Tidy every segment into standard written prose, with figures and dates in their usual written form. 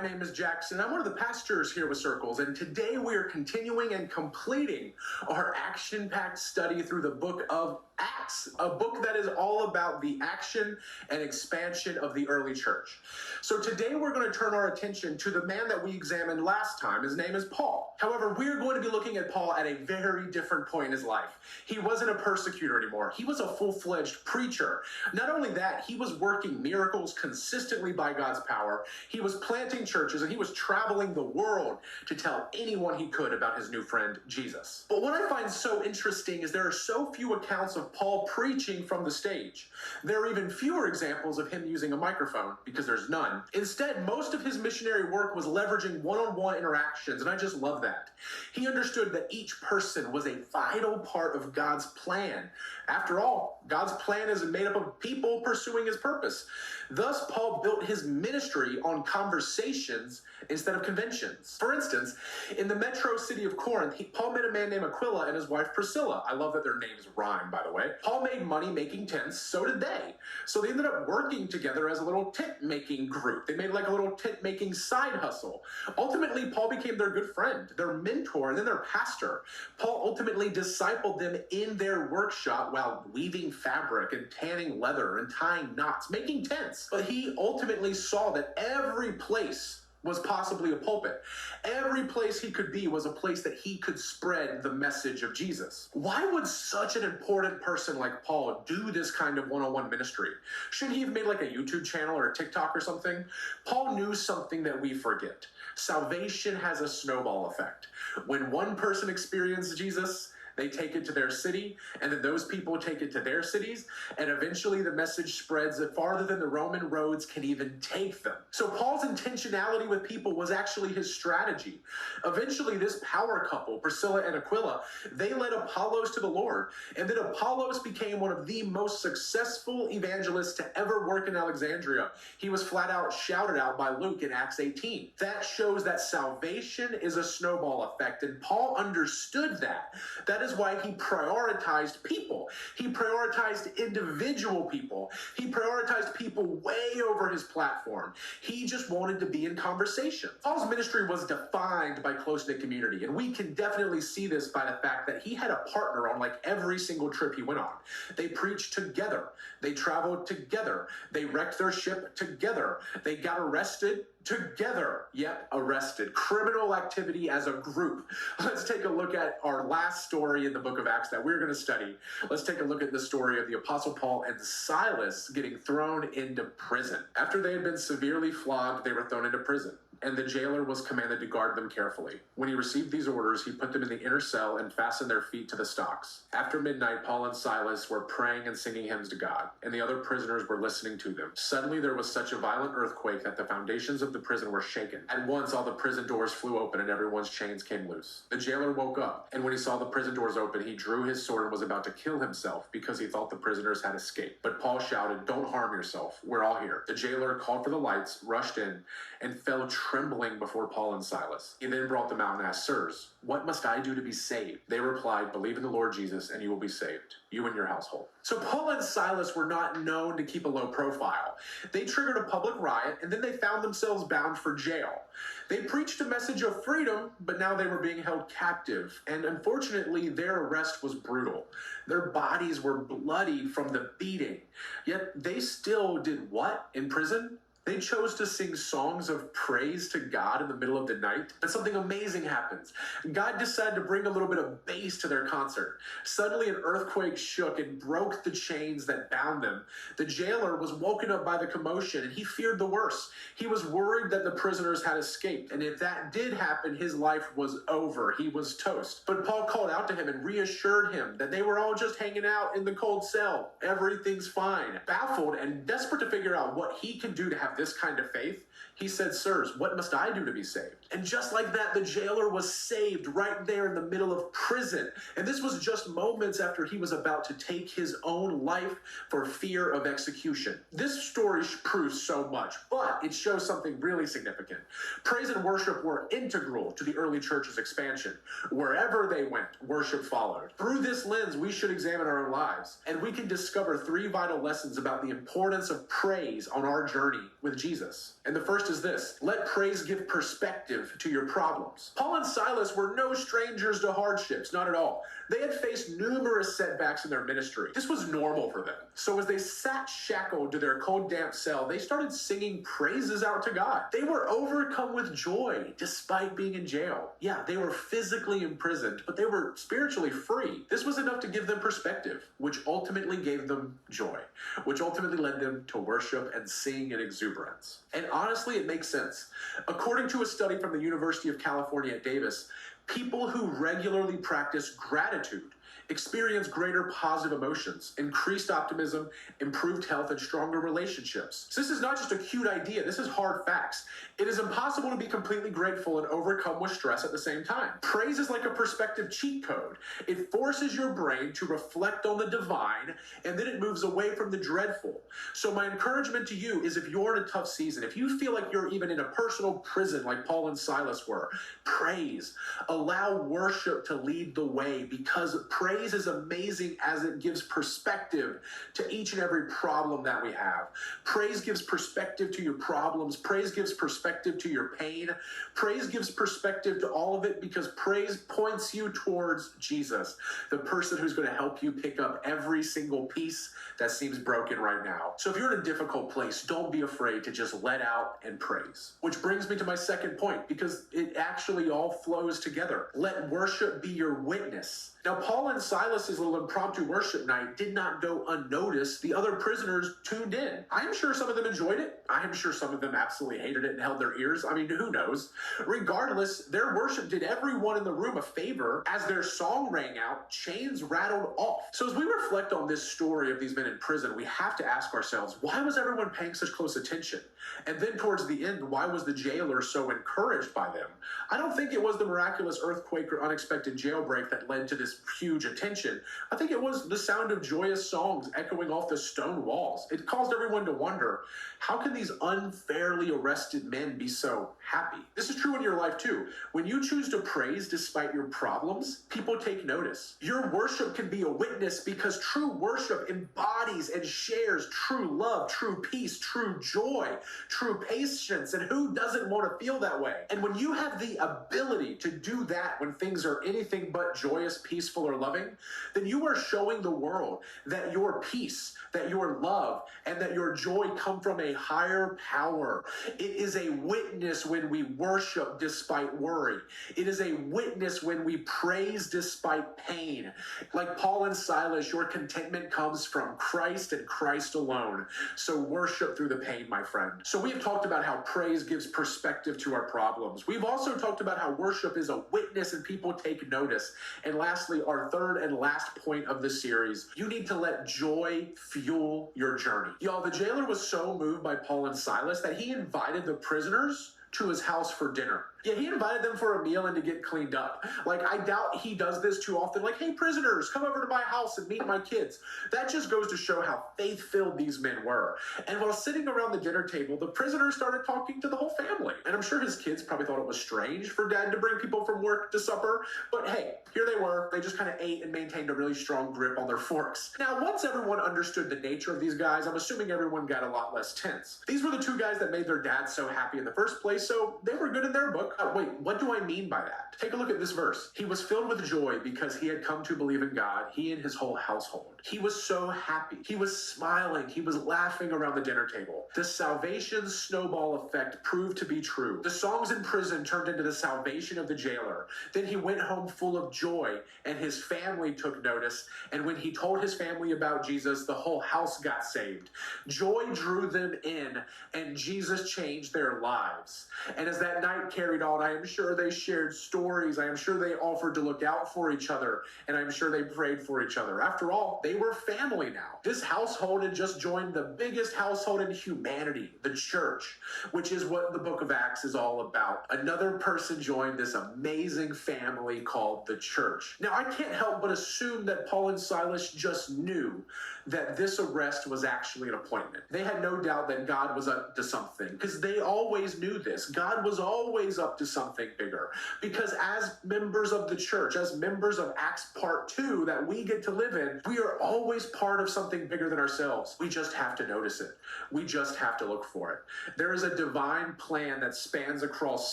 My name is Jackson. I'm one of the pastors here with Circles, and today we are continuing and completing our action-packed study through the book of Acts, a book that is all about the action and expansion of the early church. So today we're going to turn our attention to the man that we examined last time. His name is Paul. However, we're going to be looking at Paul at a very different point in his life. He wasn't a persecutor anymore. He was a full-fledged preacher. Not only that, he was working miracles consistently by God's power. He was planting churches, and he was traveling the world to tell anyone he could about his new friend, Jesus. But what I find so interesting is there are so few accounts of Paul preaching from the stage. There are even fewer examples of him using a microphone, because there's none. Instead, most of his missionary work was leveraging one-on-one interactions, and I just love that. He understood that each person was a vital part of God's plan. After all, God's plan is made up of people pursuing his purpose. Thus, Paul built his ministry on conversations instead of conventions. For instance, in the metro city of Corinth, Paul met a man named Aquila and his wife Priscilla. I love that their names rhyme, by the way. Paul made money making tents, so did they. So they ended up working together as a little tent-making group. They made like a little tent-making side hustle. Ultimately, Paul became their good friend, their mentor, and then their pastor. Paul ultimately discipled them in their workshop while weaving fabric and tanning leather and tying knots, making tents. But he ultimately saw that every place was possibly a pulpit. Every place he could be was a place that he could spread the message of Jesus. Why would such an important person like Paul do this kind of one-on-one ministry? Shouldn't he have made like a YouTube channel or a TikTok or something? Paul knew something that we forget. Salvation has a snowball effect. When one person experiences Jesus, they take it to their city, and then those people take it to their cities, and eventually the message spreads farther than the Roman roads can even take them. So Paul's intentionality with people was actually his strategy. Eventually, this power couple, Priscilla and Aquila, they led Apollos to the Lord, and then Apollos became one of the most successful evangelists to ever work in Alexandria. He was flat out shouted out by Luke in Acts 18. That shows that salvation is a snowball effect, and Paul understood that. That is why he prioritized people. He prioritized individual people. He prioritized people way over his platform. He just wanted to be in conversation. Paul's ministry was defined by close-knit community, and we can definitely see this by the fact that he had a partner on like every single trip he went on. They preached together. They traveled together. They wrecked their ship together. They got arrested together. Yep, arrested. Criminal activity as a group. Let's take a look at our last story in the book of Acts that we're going to study. Let's take a look at the story of the Apostle Paul and Silas getting thrown into prison. After they had been severely flogged, they were thrown into prison, and the jailer was commanded to guard them carefully. When he received these orders, he put them in the inner cell and fastened their feet to the stocks. After midnight, Paul and Silas were praying and singing hymns to God, and the other prisoners were listening to them. Suddenly there was such a violent earthquake that the foundations of the prison were shaken. At once all the prison doors flew open and everyone's chains came loose. The jailer woke up, and when he saw the prison doors open, he drew his sword and was about to kill himself because he thought the prisoners had escaped. But Paul shouted, "Don't harm yourself. We're all here." The jailer called for the lights, rushed in, and fell trembling before Paul and Silas. He then brought them out and asked, "Sirs, what must I do to be saved?" They replied, "Believe in the Lord Jesus and you will be saved, you and your household." So Paul and Silas were not known to keep a low profile. They triggered a public riot, and then they found themselves bound for jail. They preached a message of freedom, but now they were being held captive, and unfortunately their arrest was brutal. Their bodies were bloodied from the beating, yet they still did what in prison? They chose to sing songs of praise to God in the middle of the night. But something amazing happens. God decided to bring a little bit of bass to their concert. Suddenly an earthquake shook and broke the chains that bound them. The jailer was woken up by the commotion, and he feared the worst. He was worried that the prisoners had escaped, and if that did happen, his life was over. He was toast. But Paul called out to him and reassured him that they were all just hanging out in the cold cell. Everything's fine. Baffled and desperate to figure out what he can do to have this kind of faith, he said, "Sirs, what must I do to be saved?" And just like that, the jailer was saved right there in the middle of prison. And this was just moments after he was about to take his own life for fear of execution. This story proves so much, but it shows something really significant. Praise and worship were integral to the early church's expansion. Wherever they went, worship followed. Through this lens, we should examine our own lives, and we can discover three vital lessons about the importance of praise on our journey with Jesus. And the first first is this: let praise give perspective to your problems. Paul and Silas were no strangers to hardships, not at all. They had faced numerous setbacks in their ministry. This was normal for them. So as they sat shackled to their cold, damp cell, they started singing praises out to God. They were overcome with joy despite being in jail. Yeah, they were physically imprisoned, but they were spiritually free. This was enough to give them perspective, which ultimately gave them joy, which ultimately led them to worship and sing in exuberance. And honestly, it makes sense. According to a study from the University of California at Davis, people who regularly practice gratitude experience greater positive emotions, increased optimism, improved health, and stronger relationships. So this is not just a cute idea, this is hard facts. It is impossible to be completely grateful and overcome with stress at the same time. Praise is like a perspective cheat code. It forces your brain to reflect on the divine, and then it moves away from the dreadful. So my encouragement to you is, if you're in a tough season, if you feel like you're even in a personal prison like Paul and Silas were, praise. Allow worship to lead the way, because praise is amazing as it gives perspective to each and every problem that we have. Praise gives perspective to your problems. Praise gives perspective to your pain. Praise gives perspective to all of it, because praise points you towards Jesus, the person who's going to help you pick up every single piece that seems broken right now. So if you're in a difficult place, don't be afraid to just let out and praise. Which brings me to my second point, because it actually all flows together. Let worship be your witness. Now, Paul and Silas's little impromptu worship night did not go unnoticed. The other prisoners tuned in. I am sure some of them enjoyed it. I am sure some of them absolutely hated it and held their ears. I mean, who knows? Regardless, their worship did everyone in the room a favor. As their song rang out, chains rattled off. So as we reflect on this story of these men in prison, we have to ask ourselves, why was everyone paying such close attention? And then towards the end, why was the jailer so encouraged by them? I don't think it was the miraculous earthquake or unexpected jailbreak that led to this huge attention. I think it was the sound of joyous songs echoing off the stone walls. It caused everyone to wonder, how can these unfairly arrested men be so happy? This is true in your life too. When you choose to praise despite your problems, people take notice. Your worship can be a witness, because true worship embodies and shares true love, true peace, true joy, true patience. And who doesn't want to feel that way? And when you have the ability to do that when things are anything but joyous, peaceful, or loving, then you are showing the world that your peace, that your love, and that your joy come from a higher power. It is a witness when we worship despite worry. It is a witness when we praise despite pain. Like Paul and Silas, your contentment comes from Christ and Christ alone. So worship through the pain, my friend. So we have talked about how praise gives perspective to our problems. We've also talked about how worship is a witness and people take notice. And lastly, our third and last point of the series, you need to let joy fuel your journey. Y'all, the jailer was so moved by Paul and Silas that he invited the prisoners to his house for dinner. Yeah, he invited them for a meal and to get cleaned up. Like, I doubt he does this too often. Like, hey, prisoners, come over to my house and meet my kids. That just goes to show how faith-filled these men were. And while sitting around the dinner table, the prisoners started talking to the whole family. And I'm sure his kids probably thought it was strange for dad to bring people from work to supper. But hey, here they were. They just kind of ate and maintained a really strong grip on their forks. Now, once everyone understood the nature of these guys, I'm assuming everyone got a lot less tense. These were the two guys that made their dad so happy in the first place, so they were good in their book. Wait, what do I mean by that? Take a look at this verse. He was filled with joy because he had come to believe in God, he and his whole household. He was so happy. He was smiling. He was laughing around the dinner table. The salvation snowball effect proved to be true. The songs in prison turned into the salvation of the jailer. Then he went home full of joy, and his family took notice. And when he told his family about Jesus, the whole house got saved. Joy drew them in, and Jesus changed their lives. And as that night carried on, I am sure they shared stories. I am sure they offered to look out for each other, and I'm sure they prayed for each other. After all, they were family now. This household had just joined the biggest household in humanity, the church, which is what the book of Acts is all about. Another person joined this amazing family called the church. Now, I can't help but assume that Paul and Silas just knew that this arrest was actually an appointment. They had no doubt that God was up to something, because they always knew this. God was always up to something bigger, because as members of the church, as members of Acts Part 2 that we get to live in, we are always part of something bigger than ourselves. We just have to notice it. We just have to look for it. There is a divine plan that spans across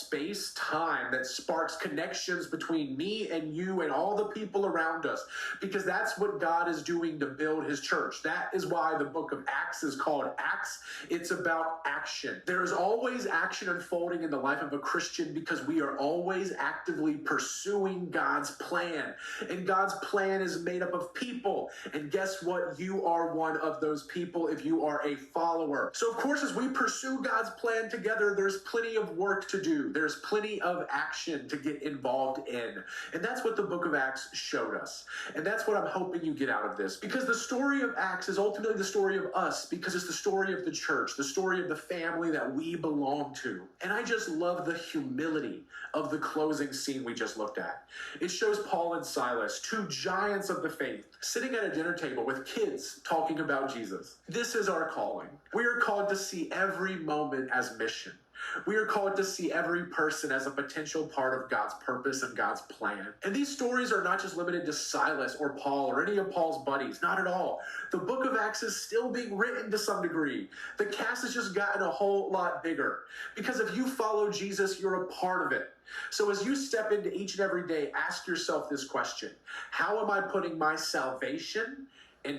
space, time, that sparks connections between me and you and all the people around us, because that's what God is doing to build his church. That is why the book of Acts is called Acts. It's about action. There is always action unfolding in the life of a Christian because we are always actively pursuing God's plan. And God's plan is made up of people. And guess what? You are one of those people if you are a follower. So, of course, as we pursue God's plan together, there's plenty of work to do. There's plenty of action to get involved in. And that's what the book of Acts showed us. And that's what I'm hoping you get out of this. Because the story of Acts is ultimately the story of us, because it's the story of the church, the story of the family that we belong to. And I just love the humility of the closing scene we just looked at. It shows Paul and Silas, two giants of the faith, sitting at a dinner table with kids talking about Jesus. This is our calling. We are called to see every moment as mission. We are called to see every person as a potential part of God's purpose and God's plan. And these stories are not just limited to Silas or Paul or any of Paul's buddies. Not at all. The book of Acts is still being written to some degree. The cast has just gotten a whole lot bigger. Because if you follow Jesus, you're a part of it. So as you step into each and every day, ask yourself this question: how am I putting my salvation